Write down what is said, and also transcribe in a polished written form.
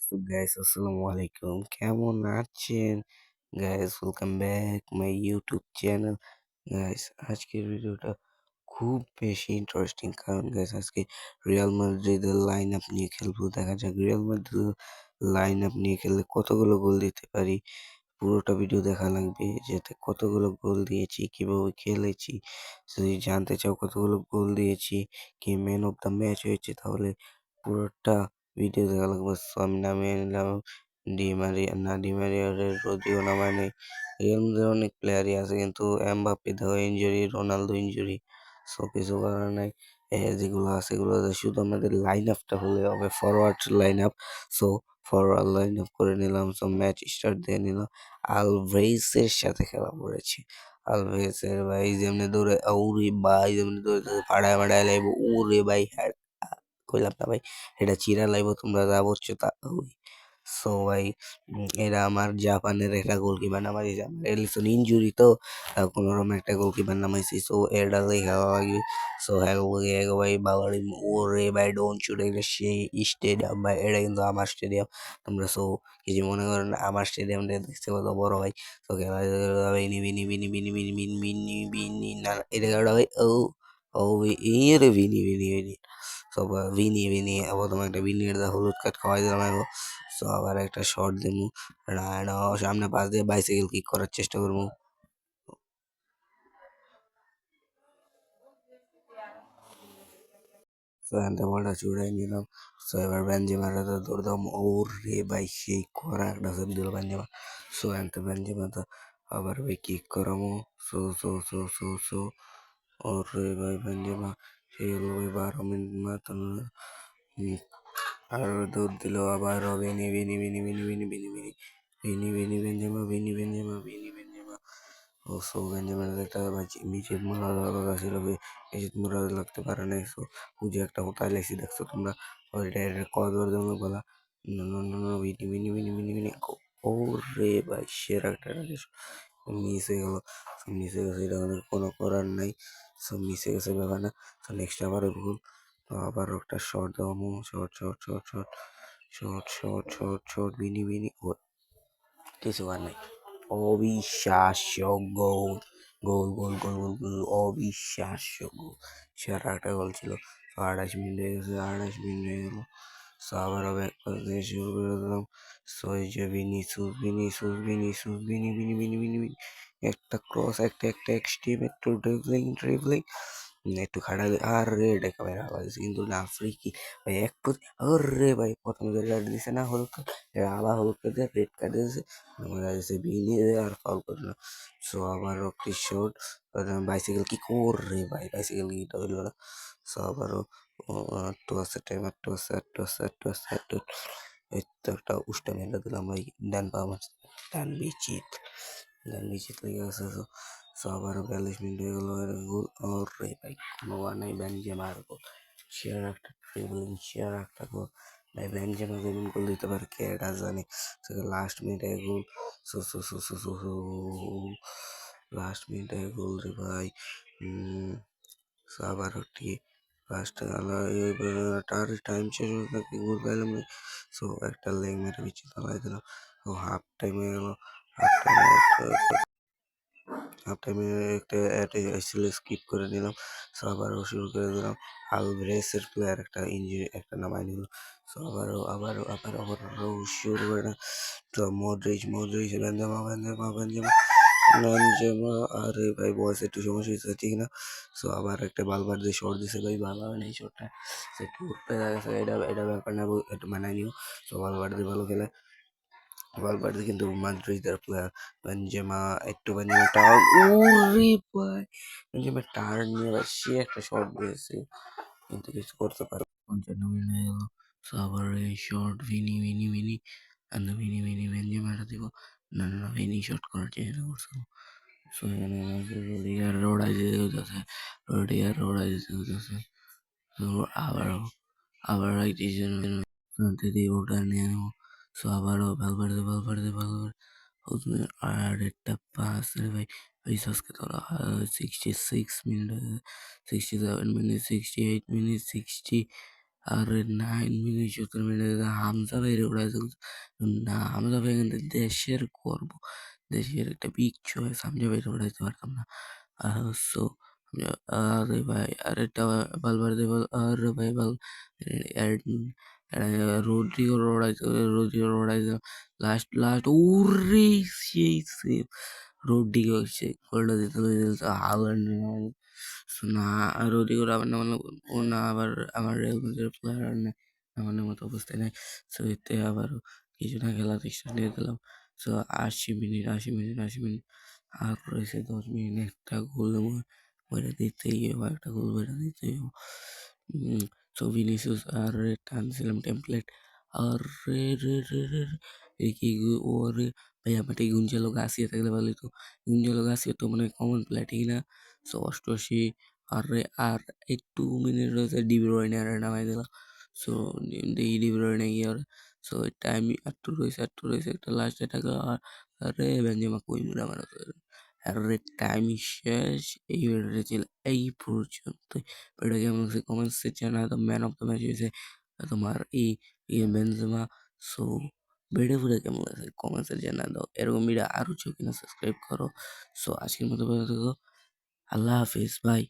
So guys, আসসালামু আলাইকুম। কেমন আছেন? Guys welcome back my YouTube channel. Guys আজকের ভিডিওটা খুব বেশি ইন্টারেস্টিং কারণ গাইস আজকে রিয়াল মাদ্রিদের লাইন আপ নিয়ে খেলবো। দেখা যাক রিয়াল মাদ্রিদের লাইন আপ নিয়ে খেললে কতগুলো গোল দিতে পারি। পুরোটা ভিডিও দেখা লাগবে যাতে কতগুলো গোল দিয়েছি, কিভাবে খেলেছি। যদি জানতে চাও কতগুলো গোল দিয়েছি, কে ম্যান অফ দ্য ম্যাচ হয়েছে তাহলে পুরোটা ভিডিও দেখা লাগবে। সো আমি নামিয়ে নিলাম ডি মারিয়ার যদিও নামায় নেই। রিয়াল মাদ্রিদের অনেক প্লেয়ারই আছে কিন্তু এমবাপ্পে দেখো ইনজুরি, রোনালদো ইনজুরি। সো কিছু করার নাই। যেগুলো আছে এগুলো শুধু আমাদের লাইন আপটা হলে হবে, forward line up. So forward line up করে নিলাম। সো ম্যাচ স্টার্ট দিয়ে নিলাম। আলভেজের সাথে খেলা পড়েছে। আলভেজের ভাই যেমনি দৌড়ে ওরে ভাই যেমনি দৌড়ে ফাড়ায় মাড়ায় লাইব ওরে ভাই হ্যাঁ কইলাম না ভাই এটা চিরা লাইব তোমরা যা বলছো তা ওই। সো ভাই এরা আমার জাপানের একটা গোলকিপার নামাইছে। আমার এলিসন ইনজুরি তো কোনো রকম একটা গোলকিপার নামাইছি। সো এটা খেলা লাগবে। সো হ্যাঁ ভাই বাঙালি ওরে ভাই ডোন শুট এটা সেই স্টেডিয়াম ভাই এটা কিন্তু আমার স্টেডিয়াম। তোমরা সো কিছু মনে করো না আমার স্টেডিয়ামটা দেখতে কত বড় ভাই। তো খেলা বিনি বিনি বিনি বিনি বিনি বিনি বিনি বিনি না এটা কারোটা ভাই ও ও রে বিনি বিনি বিনি সব বিনি বিনি প্রথম একটা বিনির হলুদ কার্ড খাওয়াই দিলাম এখন। সো আবার একটা শর্ট দেবো সামনে পাশ দিয়ে বাইসাইকেল কিক করার চেষ্টা করবো। সো এখান বলটা চুড়াই নিলাম। সো এবার বেনজেমার দৌড়দাম ওর রে ভাই সেই করা একটা সেভ দিল বেনজেমা। সো এখান বেনজেমা তো আবার ভাই কিক করামো। So so so so so ওর রে ভাই বেনজেমা সেই হলো ভাই 12 মিনিট মতন। আর দৌড় দিল আবার Vini Vini Vini Vini Vini Vini Vini Vini Vini Benzema Vini Benzema Vini Benzema ও সো বেনজেমার একটা ভাই মিচেল মোরাদা কথা ছিল মিচেল মোরাদা লাগতে পারে নাই। সো বুঝে একটা হোতায় লেগছি দেখছো তোমরা ওইটা কদর জন্য বলা Vini Vini Vini Vini Vini ও রে ভাই সেরা একটা মিস হয়ে গেল। মিস হয়ে গেছে এটা আমাদের কোনো করার নাই। সো মিস হয়ে গেছে ব্যাপার না। সো নেক্সট আবারও ভুল। তো আবার একটা শর্ট দেওয়া short short short short short short short short বিনি বিনি ও কিছু আর নাই। অবিশ্বাস্য গোল গোল গোল গোল গোল গোল অবিশ্বাস্য গোল সেরা একটা গোল ছিল। 28 মিনিট হয়ে গেছে, 28 মিনিট হয়ে গেল। সো আবারও ব্যাক পাস দিয়ে শুরু করে দিলাম। সো এই যে Vinicius Vinicius Vinicius Vini Vini Vini Vini Vini একটা ক্রস একটা একটা এক্সট্রিম একটু ড্রিবলিং ড্রিবলিং একটু খাটালে আর রে এটা ক্যামেরা আলাদা কিন্তু না ফ্রি কি ভাই এক আরে ভাই প্রথমে যে রেড দিছে না হলুদ কার্ড আবার হলুদ কার্ড দিয়ে রেড কার্ড দিয়েছে মনে হচ্ছে বিনি আর ফাউল করে না। সো আবার রকি শট বাইসাইকেল কি করে ভাই বাইসাইকেল কিটা হইল না। সো আবারও একটু আছে টাইম একটু আছে একটু আছে একটু আছে একটু এই তো একটা উষ্টা মেরে দিলাম ভাই ডান পা মারছে ডান বিচিত ডান বিচিত লেগে আছে। সো আবারও 42 মিনিট হয়ে গেল গোল ওরে ভাই কোনো নাই বেনজেমার গোল সেরা একটা ড্রিবলিং সেরা একটা গোল ভাই বেনজেমা যেমন গোল দিতে পারে কে এটা জানে। লাস্ট মিনিটে goal so so so so so so last মিনিটে গোল রে ভাই। সো আবারও ঠিক লাস্ট তার টাইম শেষ হয়ে থাকে গোল পাইলাম না। সো একটা লেগ মেরে পিছিয়ে চালাই দিলাম। ও হাফ টাইম হয়ে গেল। হাফ টাইমে হাফ টাইমে একটা এসেছিল স্কিপ করে নিলাম। সো আবারও শুরু করে দিলাম। আলভ্রেসের প্লেয়ার একটা ইঞ্জুরি একটা নামাই নিল। সো আবারও শুরু করে না। তো মডরিচ বেনজেমা আরে ভাই বয়স একটু সমস্যা হয়েছে ঠিক না। সো আবার একটা বালবার দিয়ে শর্ট দিছে ভাই ভালো হয় না এই শর্টটা। সে একটু উঠতে গেছে এটা এটা ব্যাপার না একটু মানায় নিও। সো বালবার দিয়ে ভালো খেলে ভালভার্দে কিন্তু মাদ্রিদের প্লেয়ার বেনজেমা একটু বেনজেমা টার্ন ওরে ভাই বেনজেমা টার্ন নিয়ে আবার সে একটা শট দিয়েছে কিন্তু কিছু করতে পারে 55 মিনিট হয়ে গেল। সো আবার এই shot Vini Vini Vini and Vini Vini বেনজেমাটা দিব না না না ভিনি শট করার চেষ্টা করছিল। সো এখানে রোডিগার রোড়াই দিতে হইতেছে রোডিগার রোড়াই দিতে হইতেছে। তো আবারও আবার যদি ওটা নিয়ে নেবো। সো আবারও ভালভার্দে আর একটা পাস রে ভাই রিসার্চকে তোরা 66 মিনিট 67 মিনিট 68 মিনিট 60 আরে 9 মিনিট 70 মিনিটে হামজা ভাইরে উড়াই দিছে। না হামজা ভাই কিন্তু দেশের গর্ব। দেশের একটা বিগ চয়েস হামজা ভাইরে উড়াইতে পারতাম না। সো আরে ভাই আরেকটা বালবার্দে বল আরে ভাই বল রোদ্রিগো উড়াইছে লাস্ট ওরে সেই সেভ রোদ্রিগো সে গোলটা দিতে দিতে হালান্ড না রোদ্রিগোর আবার নামানো ও না আবার আমার রিয়াল মাদ্রিদের প্লেয়ার নামানোর মতো অবস্থায় নাই। সো এতে আবারও কিছু না খেলা এক্সট্রা দিয়ে দিলাম। সো ৮০ মিনিট আর রয়েছে ১০ মিনিট একটা গোল বইটা দিতেই হবে একটা গোল বইটা দিতেই হবে। সো ভিনিসিয়াস আর টানছিলাম টেমপ্লেট আর রে কি ওরে ভাই আমার এই গুঞ্জালো গাছিয়ে থাকলে ভালো হতো। গুঞ্জালো গাছিয়ে তো মানে কমন প্লেয়ার ঠিক না। সো ৮৮ আর একটু মিনিট রয়েছে ডিবি রয়নে আর নামাই দিলাম। সো ডি ব্রয়নে গিয়ে সো টাইম একটু রয়েছে একটা লাস্ট টাকা আরে বেনজেমা কই মুরা মারা আরে টাইম শেষ এই ভিডিওটা ছিল এই পর্যন্তই। ভিডিও কেমন লাগছে কমেন্টসে জানাও। তো ম্যান অফ দ্য ম্যাচ হয়েছে তোমার এই বেনজেমা। সো ভিডিও কেমন লাগছে কমেন্টসে জানা দাও। এরকম ভিডিও আরো চাও কিনা সাবস্ক্রাইব করো। সো আজকের মতো ভালো থেকো। আল্লাহ হাফিজ ভাই।